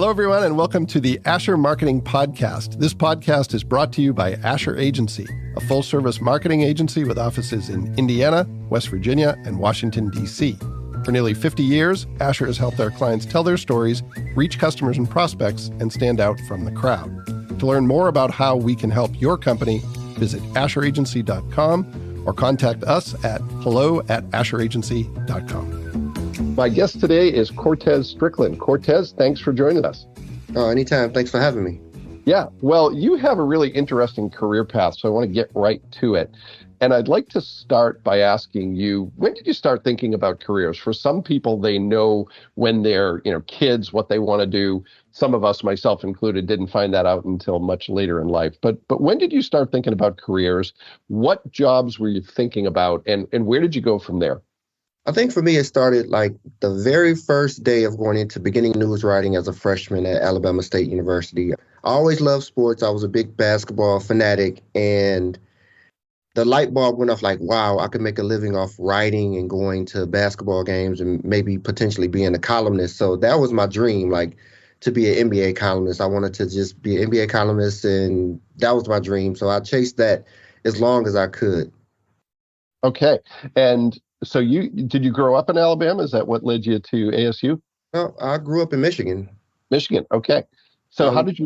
Hello, everyone, and welcome to the Asher Marketing Podcast. This podcast is brought to you by Asher Agency, a full-service marketing agency with offices in Indiana, West Virginia, and Washington, D.C. For nearly 50 years, Asher has helped our clients tell their stories, reach customers and prospects, and stand out from the crowd. To learn more about how we can help your company, visit asheragency.com or contact us at hello@asheragency.com. My guest today is Cortez Strickland. Cortez, thanks for joining us. Oh, anytime. Thanks for having me. Yeah, well, you have a really interesting career path, so I want to get right to it. And I'd like to start by asking you, when did you start thinking about careers? For some people, they know when they're, kids, what they want to do. Some of us, myself included, didn't find that out until much later in life. But when did you start thinking about careers? What jobs were you thinking about, and where did you go from there? I think for me, it started like the very first day of going into beginning news writing as a freshman at Alabama State University. I always loved sports. I was a big basketball fanatic, and the light bulb went off like, wow, I could make a living off writing and going to basketball games and maybe potentially being a columnist. So that was my dream, like to be an NBA columnist. I wanted to just be an NBA columnist, and that was my dream. So I chased that as long as I could. Okay. And so did you grow up in Alabama? Is that what led you to ASU? No, I grew up in Michigan. Michigan. Okay. So how'd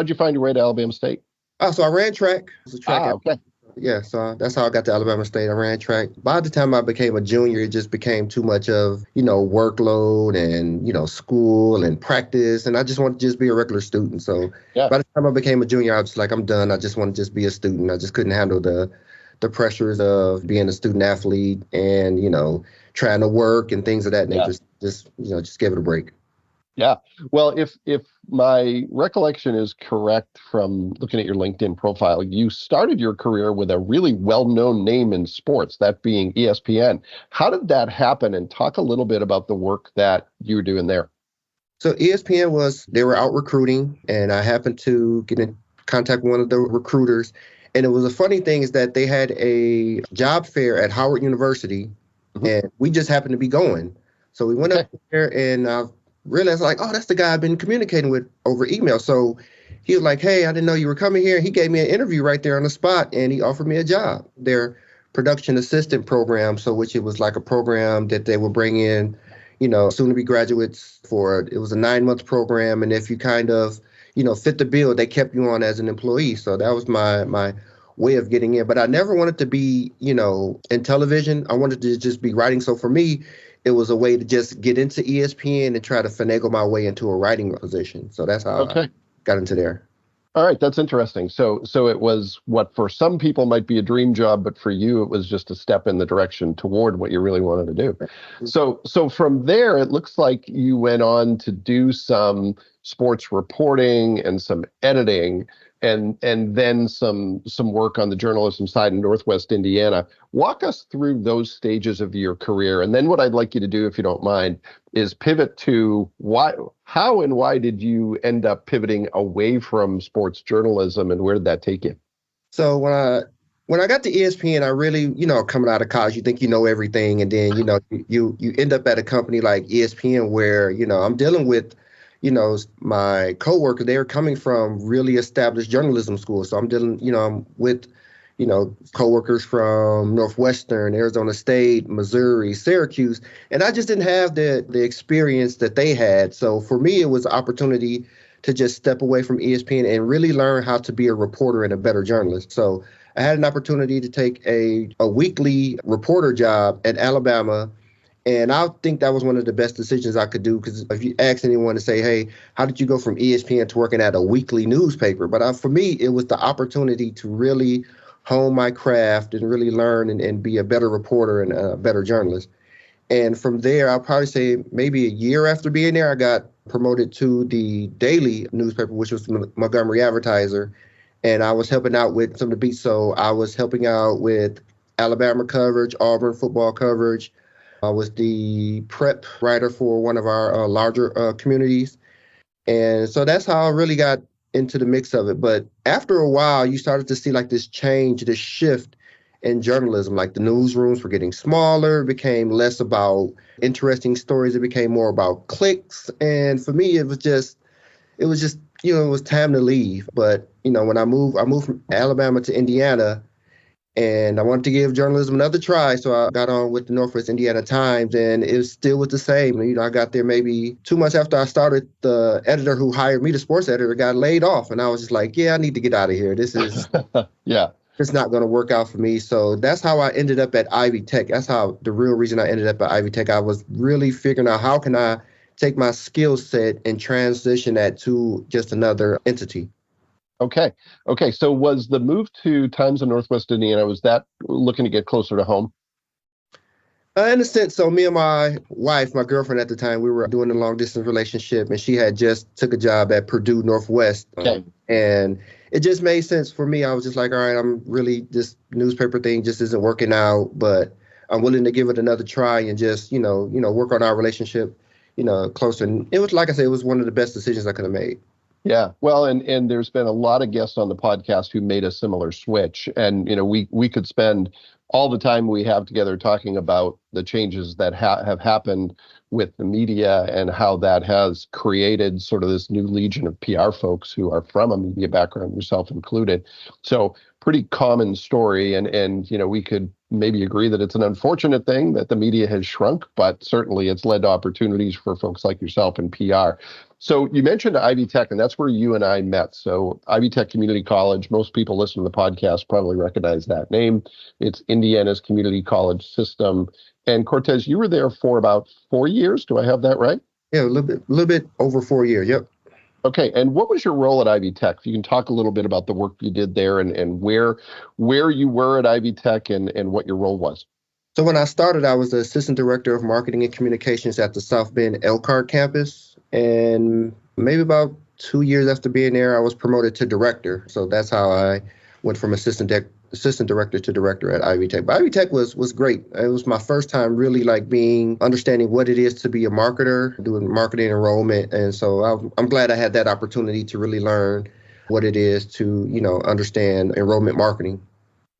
you find your way to Alabama State? Oh, so I ran track. I was a track okay. Yeah, so that's how I got to Alabama State. I ran track. By the time I became a junior, it just became too much of, workload and, school and practice. And I just wanted to just be a regular student. So By the time I became a junior, I was like, I'm done. I just want to just be a student. I just couldn't handle the pressures of being a student athlete and, trying to work and things of that nature. Just give it a break. Yeah. Well, if my recollection is correct from looking at your LinkedIn profile, you started your career with a really well-known name in sports, that being ESPN. How did that happen? And talk a little bit about the work that you were doing there. So ESPN they were out recruiting, and I happened to get in contact with one of the recruiters. And it was a funny thing is that they had a job fair at Howard University, and we just happened to be going. So we went up there, and I realized, like, oh, that's the guy I've been communicating with over email. So he was like, hey, I didn't know you were coming here. He gave me an interview right there on the spot, and he offered me a job. Their production assistant program, which it was like a program that they would bring in, soon-to-be graduates for. It was a 9-month program, and if you kind of fit the bill, they kept you on as an employee. So that was my way of getting in. But I never wanted to be, in television. I wanted to just be writing. So for me, it was a way to just get into ESPN and try to finagle my way into a writing position. So that's how I got into there. All right. That's interesting. So it was what for some people might be a dream job, but for you, it was just a step in the direction toward what you really wanted to do. So from there, it looks like you went on to do some sports reporting and some editing and then some work on the journalism side in Northwest Indiana. Walk us through those stages of your career. And then what I'd like you to do, if you don't mind, is pivot to how and why did you end up pivoting away from sports journalism, and where did that take you? So when I got to ESPN, I really, coming out of college, you think you know everything. And then, you end up at a company like ESPN where, I'm dealing with my coworkers. They're coming from really established journalism schools. So I'm dealing, I'm with, coworkers from Northwestern, Arizona State, Missouri, Syracuse. And I just didn't have the experience that they had. So for me, it was an opportunity to just step away from ESPN and really learn how to be a reporter and a better journalist. So I had an opportunity to take a weekly reporter job at Alabama. And I think that was one of the best decisions I could do, because if you ask anyone to say, hey, how did you go from ESPN to working at a weekly newspaper? But for me, it was the opportunity to really hone my craft and really learn and be a better reporter and a better journalist. And from there, I'll probably say maybe a year after being there, I got promoted to the daily newspaper, which was the Montgomery Advertiser. And I was helping out with some of the beats. So I was helping out with Alabama coverage, Auburn football coverage. I was the prep writer for one of our larger communities. And so that's how I really got into the mix of it. But after a while, you started to see like this change, this shift in journalism. Like the newsrooms were getting smaller, it became less about interesting stories. It became more about clicks. And for me, it it was just, it was time to leave. But, when I moved from Alabama to Indiana, and I wanted to give journalism another try. So I got on with the Northwest Indiana Times, and it still was the same. I got there maybe 2 months after I started. The editor who hired me, the sports editor, got laid off. And I was just like, yeah, I need to get out of here. This is yeah. It's not going to work out for me. So that's how I ended up at Ivy Tech. That's the real reason I ended up at Ivy Tech. I was really figuring out how can I take my skill set and transition that to just another entity. Okay. So was the move to Times in Northwest Indiana, was that looking to get closer to home? In a sense, so me and my wife, my girlfriend at the time, we were doing a long distance relationship, and she had just took a job at Purdue Northwest. Okay. And it just made sense for me. I was just like, all right, I'm really, this newspaper thing just isn't working out, but I'm willing to give it another try and just, work on our relationship, closer. And it was, like I said, it was one of the best decisions I could have made. Yeah, well, and there's been a lot of guests on the podcast who made a similar switch, and we could spend all the time we have together talking about the changes that have happened with the media and how that has created sort of this new legion of PR folks who are from a media background, yourself included. So pretty common story, and we could maybe agree that it's an unfortunate thing that the media has shrunk, but certainly it's led to opportunities for folks like yourself in PR. So you mentioned Ivy Tech, and that's where you and I met. So Ivy Tech Community College, most people listening to the podcast probably recognize that name. It's Indiana's community college system. And Cortez, you were there for about 4 years. Do I have that right? Yeah, a little bit over 4 years. Yep. Okay. And what was your role at Ivy Tech? If you can talk a little bit about the work you did there and where you were at Ivy Tech and what your role was. So when I started, I was the assistant director of marketing and communications at the South Bend Elkhart campus. And maybe about 2 years after being there, I was promoted to director. So that's how I went from assistant director to director at Ivy Tech. But Ivy Tech was great. It was my first time really understanding what it is to be a marketer, doing marketing enrollment. And so I'm glad I had that opportunity to really learn what it is to, understand enrollment marketing.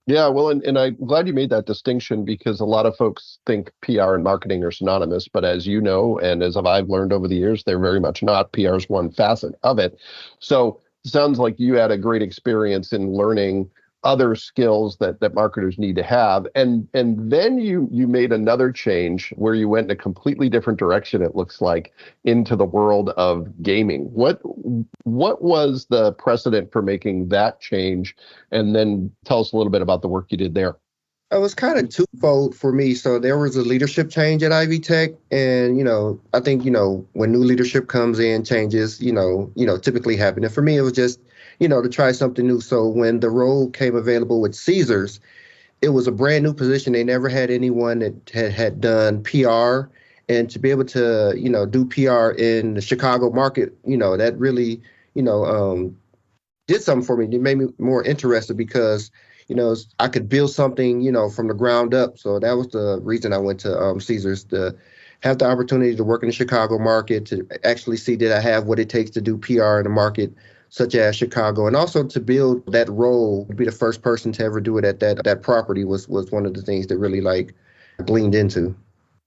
Yeah, well, and I'm glad you made that distinction because a lot of folks think PR and marketing are synonymous, but as you know, and as I've learned over the years, they're very much not. PR is one facet of it. So it sounds like you had a great experience in learning other skills that marketers need to have. And then you made another change where you went in a completely different direction, it looks like, into the world of gaming. What was the precedent for making that change? And then tell us a little bit about the work you did there. It was kind of twofold for me. So there was a leadership change at Ivy Tech. And, I think, when new leadership comes in, changes, typically happen. And for me, it was just, to try something new. So when the role came available with Caesars, it was a brand new position. They never had anyone that had done PR. And to be able to, do PR in the Chicago market, that really, did something for me. It made me more interested because, I could build something, from the ground up. So that was the reason I went to Caesars, to have the opportunity to work in the Chicago market, to actually see did I have what it takes to do PR in the market, such as Chicago, and also to build that role, to be the first person to ever do it at that property was one of the things that really gleaned into.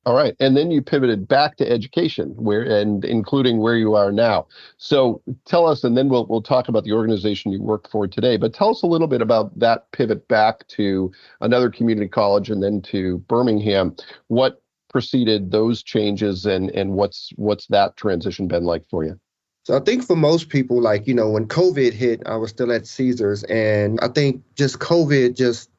All right. And then you pivoted back to education, and including where you are now. So tell us, and then we'll talk about the organization you work for today, but tell us a little bit about that pivot back to another community college and then to Birmingham. What preceded those changes and what's that transition been like for you? So I think for most people, when COVID hit, I was still at Caesars. And I think just COVID, just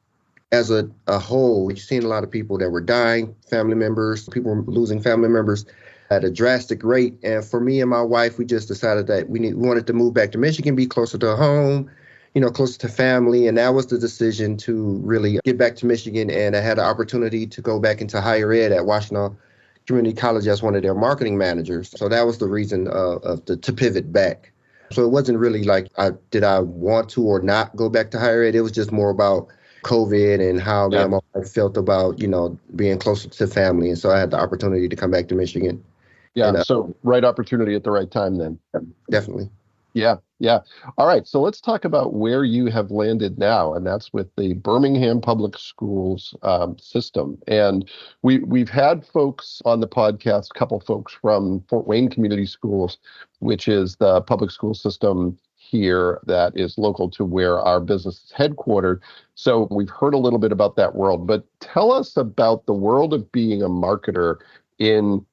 as a whole, you've seen a lot of people that were dying, family members, people were losing family members at a drastic rate. And for me and my wife, we just decided that we wanted to move back to Michigan, be closer to home, closer to family. And that was the decision to really get back to Michigan. And I had the opportunity to go back into higher ed at Washington Community College as one of their marketing managers. So that was the reason to pivot back. So it wasn't really did I want to or not go back to higher ed? It was just more about COVID and how my wife felt about, being closer to family. And so I had the opportunity to come back to Michigan. Yeah, so right opportunity at the right time then. Definitely. Yeah, yeah. All right, so let's talk about where you have landed now, and that's with the Birmingham Public Schools system. And we've had folks on the podcast, a couple folks from Fort Wayne Community Schools, which is the public school system here that is local to where our business is headquartered. So we've heard a little bit about that world, but tell us about the world of being a marketer in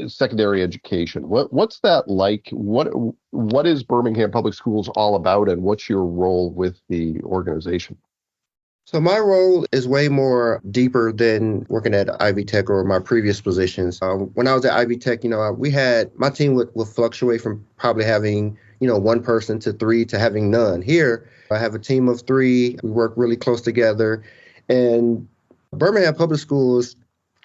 secondary education. What's that like? What is Birmingham Public Schools all about, and what's your role with the organization? So my role is way more deeper than working at Ivy Tech or my previous positions. When I was at Ivy Tech, we had my team would fluctuate from probably having, one person to three to having none. Here, I have a team of three. We work really close together. And Birmingham Public Schools,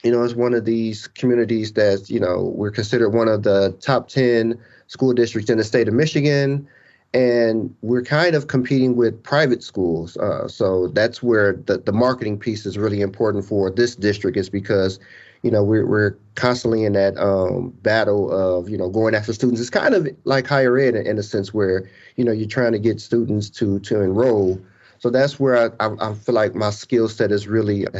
is one of these communities that, we're considered one of the top 10 school districts in the state of Michigan. And we're kind of competing with private schools. So that's where the marketing piece is really important for this district, is because, we're constantly in that battle of, going after students. It's kind of like higher ed in a sense where, you're trying to get students to enroll. So that's where I feel like my skill set has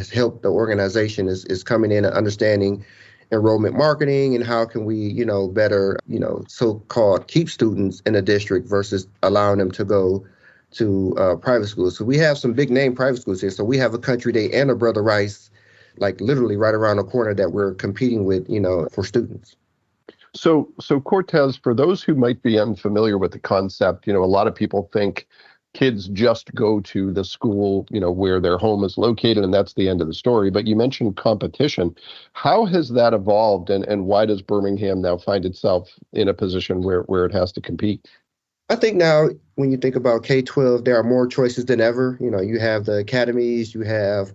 helped the organization is coming in and understanding enrollment marketing and how can we, better, so-called keep students in a district versus allowing them to go to private schools. So we have some big name private schools here. So we have a Country Day and a Brother Rice, like literally right around the corner that we're competing with, for students. So Cortez, for those who might be unfamiliar with the concept, a lot of people think kids just go to the school, where their home is located, and that's the end of the story. But you mentioned competition. How has that evolved, and why does Birmingham now find itself in a position where it has to compete? I think now when you think about K-12, there are more choices than ever. You have the academies, you have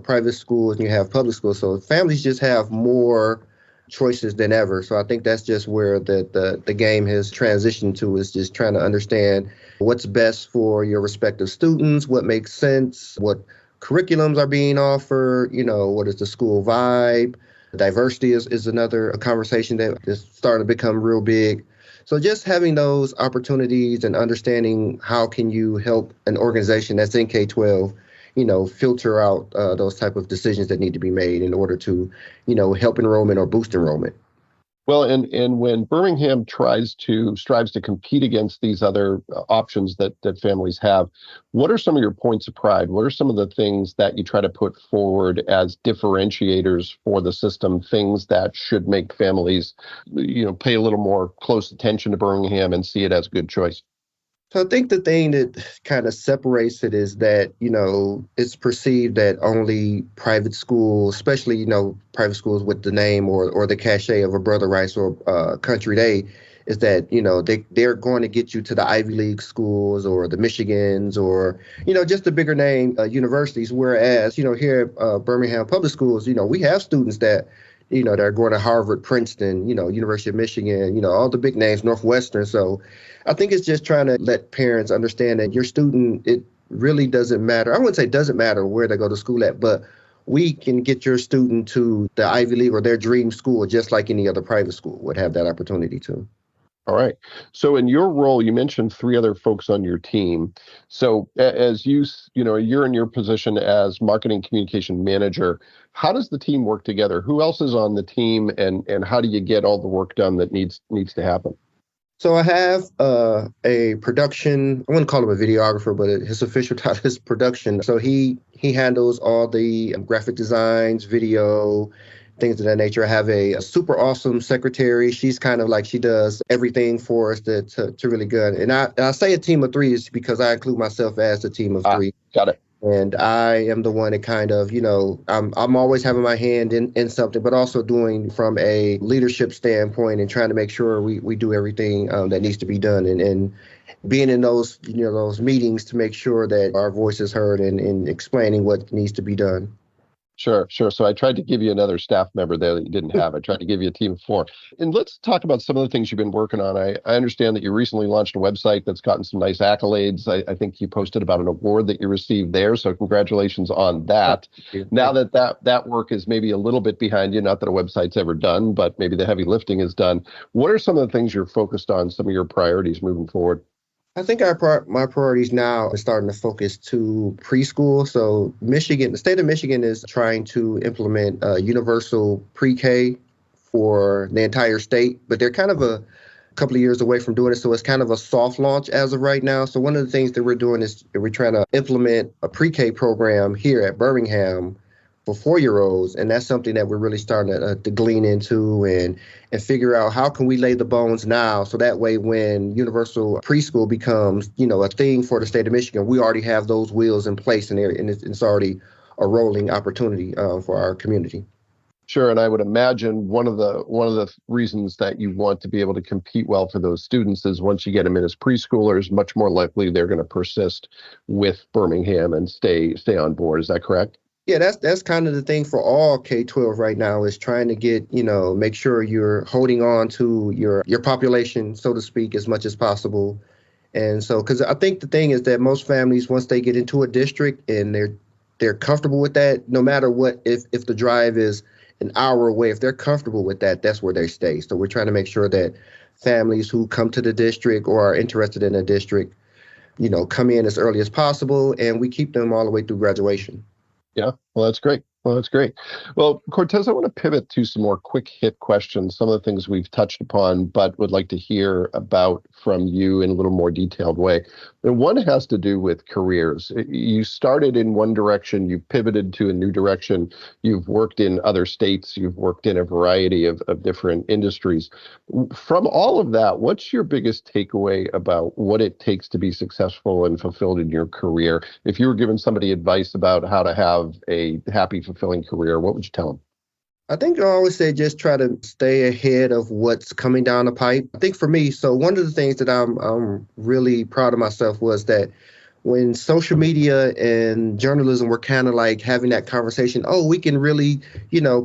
private schools, and you have public schools. So families just have more choices than ever. So I think that's just where the game has transitioned to, is just trying to understand what's best for your respective students, what makes sense, what curriculums are being offered, what is the school vibe. Diversity is another conversation that is starting to become real big. So just having those opportunities and understanding how can you help an organization that's in K-12, filter out those type of decisions that need to be made in order to, help enrollment or boost enrollment. Well, and when Birmingham strives to compete against these other options that families have, what are some of your points of pride? What are some of the things that you try to put forward as differentiators for the system, things that should make families, pay a little more close attention to Birmingham and see it as a good choice? So I think the thing that kind of separates it is that, it's perceived that only private schools, especially, private schools with the name or the cachet of a Brother Rice or Country Day, is that, they're going to get you to the Ivy League schools or the Michigans or, just the bigger name universities. Whereas, here at Birmingham Public Schools, we have students that, that are going to Harvard, Princeton, University of Michigan, all the big names, Northwestern. So I think it's just trying to let parents understand that your student, it really doesn't matter. I wouldn't say it doesn't matter where they go to school at, but we can get your student to the Ivy League or their dream school, just like any other private school would have that opportunity to. All right. So in your role, you mentioned three other folks on your team. So as you're in your position as marketing communication manager, how does the team work together? Who else is on the team, and how do you get all the work done that needs to happen? So I have a production, I wouldn't call him a videographer, but his official title is production. So he handles all the graphic designs, video, things of that nature. I have a super awesome secretary. She's kind of like, she does everything for us to really good. And I say a team of three is because I include myself as a team of three. Got it. And I am the one that kind of, I'm always having my hand in something, but also doing from a leadership standpoint and trying to make sure we do everything that needs to be done, and being in those, those meetings to make sure that our voice is heard and explaining what needs to be done. Sure, sure. So I tried to give you another staff member there that you didn't have. I tried to give you a team of four. And let's talk about some of the things you've been working on. I understand that you recently launched a website that's gotten some nice accolades. I think you posted about an award that you received there. So congratulations on that. Now that work is maybe a little bit behind you, not that a website's ever done, but maybe the heavy lifting is done. What are some of the things you're focused on, some of your priorities moving forward? I think my priorities now are starting to focus to preschool. So the state of Michigan is trying to implement universal pre-K for the entire state, but they're kind of a couple of years away from doing it. So it's kind of a soft launch as of right now. So one of the things that we're doing is we're trying to implement a pre-K program here at Birmingham for 4-year-olds. And that's something that we're really starting to glean into and figure out how can we lay the bones now. So that way, when universal preschool becomes, a thing for the state of Michigan, we already have those wheels in place and it's already a rolling opportunity for our community. Sure, and I would imagine one of the reasons that you want to be able to compete well for those students is once you get them in as preschoolers, much more likely they're going to persist with Birmingham and stay on board. Is that correct? Yeah, that's kind of the thing for all K-12 right now is trying to get, make sure you're holding on to your population, so to speak, as much as possible. And so, because I think the thing is that most families, once they get into a district and they're comfortable with that, no matter what, if the drive is an hour away, if they're comfortable with that, that's where they stay. So we're trying to make sure that families who come to the district or are interested in a district, come in as early as possible, and we keep them all the way through graduation. Yeah, well, that's great. Well, Cortez, I want to pivot to some more quick hit questions, some of the things we've touched upon, but would like to hear about from you in a little more detailed way. And one has to do with careers. You started in one direction, you pivoted to a new direction, you've worked in other states, you've worked in a variety of different industries. From all of that, what's your biggest takeaway about what it takes to be successful and fulfilled in your career? If you were giving somebody advice about how to have a happy, fulfilling career, what would you tell them? I think I always say just try to stay ahead of what's coming down the pipe. I think for me, so one of the things that I'm really proud of myself was that when social media and journalism were kind of like having that conversation, we can really,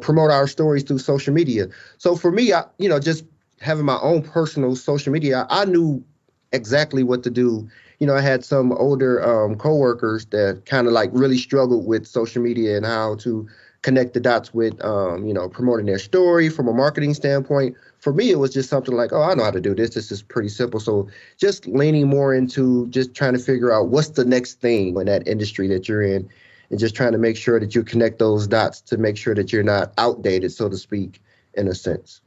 promote our stories through social media. So for me, just having my own personal social media, I knew exactly what to do. I had some older coworkers that kind of like really struggled with social media and how to connect the dots with, promoting their story from a marketing standpoint. For me, it was just something like, I know how to do this. This is pretty simple. So just leaning more into just trying to figure out what's the next thing in that industry that you're in and just trying to make sure that you connect those dots to make sure that you're not outdated, so to speak, in a sense.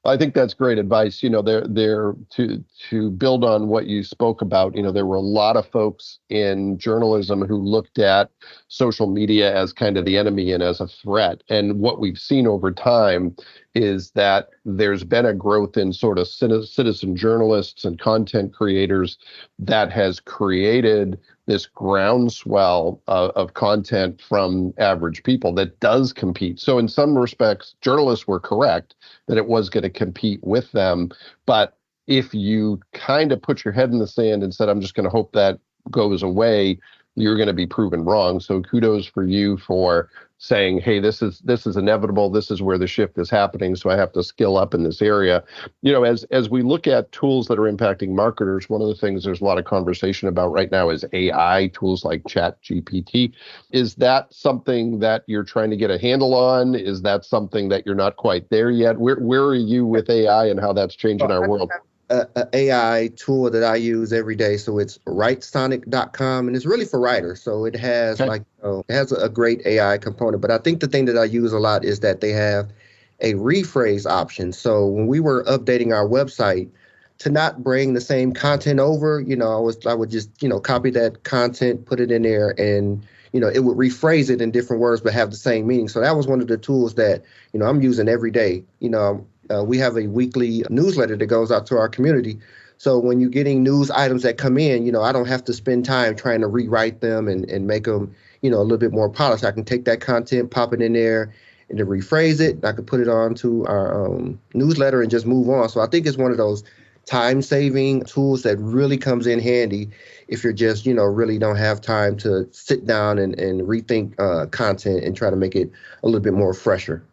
I think that's great advice. There to build on what you spoke about. There were a lot of folks in journalism who looked at social media as kind of the enemy and as a threat. And what we've seen over time is that there's been a growth in sort of citizen journalists and content creators that has created this groundswell of content from average people that does compete. So in some respects, journalists were correct that it was going to compete with them. But if you kind of put your head in the sand and said, I'm just going to hope that goes away, you're going to be proven wrong. So kudos for you for saying, hey, this is inevitable. This is where the shift is happening. So I have to skill up in this area. As we look at tools that are impacting marketers, one of the things there's a lot of conversation about right now is AI, tools like ChatGPT. Is that something that you're trying to get a handle on? Is that something that you're not quite there yet? Where are you with AI and how that's changing our world? A AI tool that I use every day. So it's writesonic.com, and it's really for writers. So it has it has a great AI component. But I think the thing that I use a lot is that they have a rephrase option. So when we were updating our website, to not bring the same content over, I would just, copy that content, put it in there, and it would rephrase it in different words, but have the same meaning. So that was one of the tools that, I'm using every day. We have a weekly newsletter that goes out to our community. So when you're getting news items that come in, I don't have to spend time trying to rewrite them and make them, a little bit more polished. I can take that content, pop it in there, and then rephrase it. I can put it onto our newsletter and just move on. So I think it's one of those time-saving tools that really comes in handy if you're just, really don't have time to sit down and rethink content and try to make it a little bit more fresher.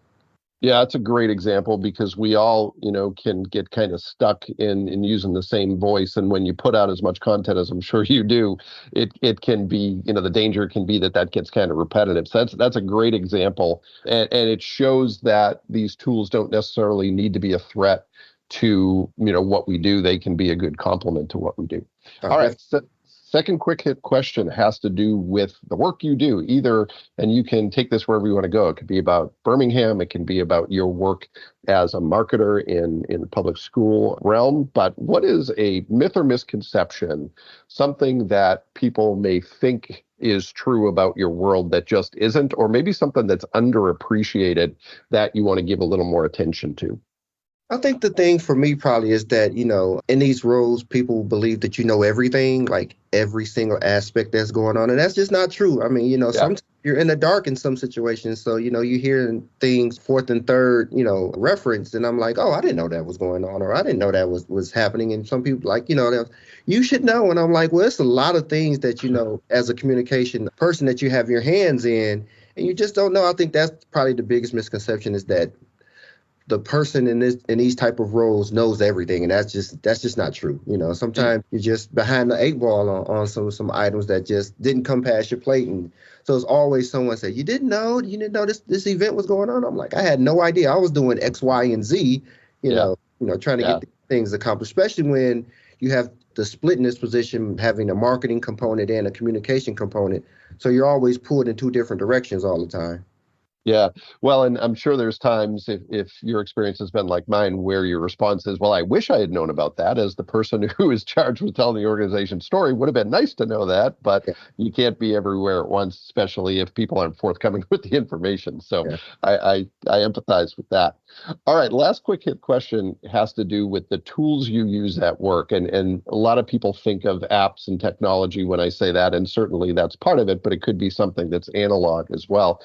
Yeah, that's a great example because we all, can get kind of stuck in using the same voice. And when you put out as much content as I'm sure you do, it can be, the danger can be that gets kind of repetitive. So that's a great example. And it shows that these tools don't necessarily need to be a threat to, what we do. They can be a good complement to what we do. All right. So, second quick hit question has to do with the work you do, and you can take this wherever you want to go. It could be about Birmingham. It can be about your work as a marketer in the public school realm. But what is a myth or misconception, something that people may think is true about your world that just isn't, or maybe something that's underappreciated that you want to give a little more attention to? I think the thing for me probably is that, in these roles, people believe that you know everything, like every single aspect that's going on. And that's just not true. I mean, sometimes you're in the dark in some situations. So, you hear things fourth and third, referenced. And I'm like, oh, I didn't know that was going on, or I didn't know that was happening. And some people like, you should know. And I'm like, well, it's a lot of things that, as a communication person that you have your hands in and you just don't know. I think that's probably the biggest misconception is that the person in these type of roles knows everything, and that's just not true. Sometimes you're just behind the eight ball on some items that just didn't come past your plate, and so it's always someone say, you didn't know this event was going on. I'm like, I had no idea. I was doing X, Y, and Z. Trying to get things accomplished, especially when you have the split in this position, having a marketing component and a communication component. So you're always pulled in two different directions all the time. Yeah. Well, and I'm sure there's times if your experience has been like mine where your response is, well, I wish I had known about that. As the person who is charged with telling the organization's story, would have been nice to know that, but you can't be everywhere at once, especially if people aren't forthcoming with the information. So I empathize with that. All right. Last quick hit question has to do with the tools you use at work. And a lot of people think of apps and technology when I say that, and certainly that's part of it, but it could be something that's analog as well.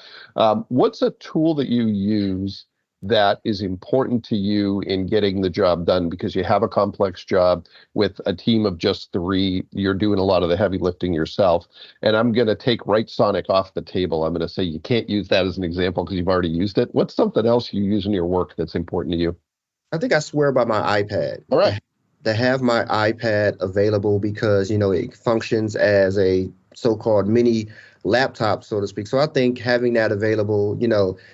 What's a tool that you use that is important to you in getting the job done? Because you have a complex job with a team of just 3. You're doing a lot of the heavy lifting yourself. And I'm going to take Sonic off the table. I'm going to say you can't use that as an example because you've already used it. What's something else you use in your work that's important to you? I think I swear by my iPad. All right. To have my iPad available because, it functions as a so-called mini laptop, so to speak. So I think having that available,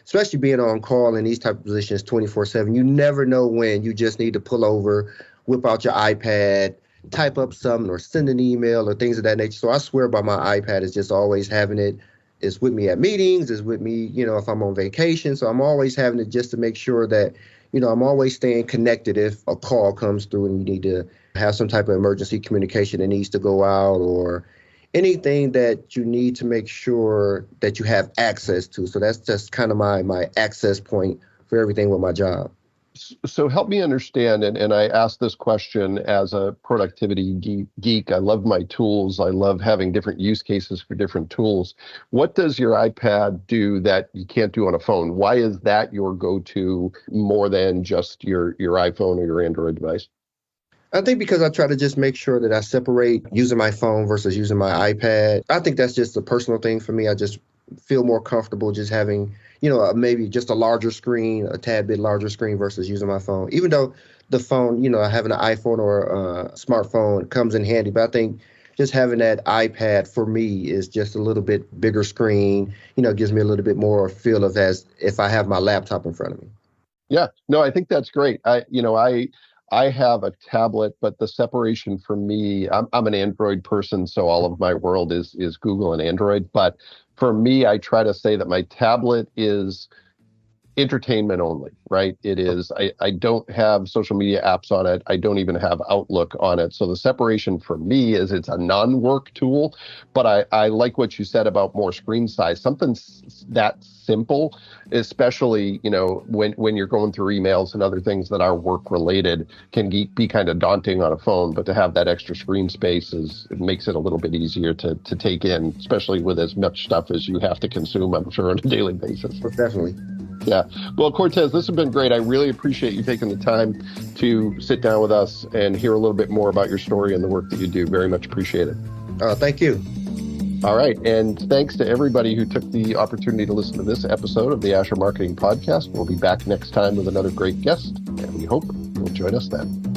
especially being on call in these type of positions 24/7, you never know when you just need to pull over, whip out your iPad, type up something or send an email or things of that nature. So I swear by my iPad is just always having it. It's with me at meetings, it's with me, if I'm on vacation. So I'm always having it just to make sure that, I'm always staying connected if a call comes through and you need to have some type of emergency communication that needs to go out or anything that you need to make sure that you have access to. So that's just kind of my access point for everything with my job. So help me understand, and I ask this question as a productivity geek. I love my tools. I love having different use cases for different tools. What does your iPad do that you can't do on a phone? Why is that your go-to more than just your iPhone or your Android device? I think because I try to just make sure that I separate using my phone versus using my iPad. I think that's just a personal thing for me. I just feel more comfortable just having, maybe just a larger screen, a tad bit larger screen versus using my phone. Even though the phone, having an iPhone or a smartphone comes in handy. But I think just having that iPad for me is just a little bit bigger screen, gives me a little bit more feel of as if I have my laptop in front of me. Yeah, no, I think that's great. I have a tablet, but the separation for me, I'm an Android person, so all of my world is Google and Android. But for me, I try to say that my tablet is entertainment only, right? It is, I don't have social media apps on it. I don't even have Outlook on it. So the separation for me is it's a non-work tool, but I like what you said about more screen size, something that simple, especially, when you're going through emails and other things that are work related can be kind of daunting on a phone, but to have that extra screen space it makes it a little bit easier to take in, especially with as much stuff as you have to consume, I'm sure, on a daily basis. Definitely. Yeah. Well, Cortez, this has been great. I really appreciate you taking the time to sit down with us and hear a little bit more about your story and the work that you do. Very much appreciate it. Thank you. All right. And thanks to everybody who took the opportunity to listen to this episode of the Asher Marketing Podcast. We'll be back next time with another great guest, and we hope you'll join us then.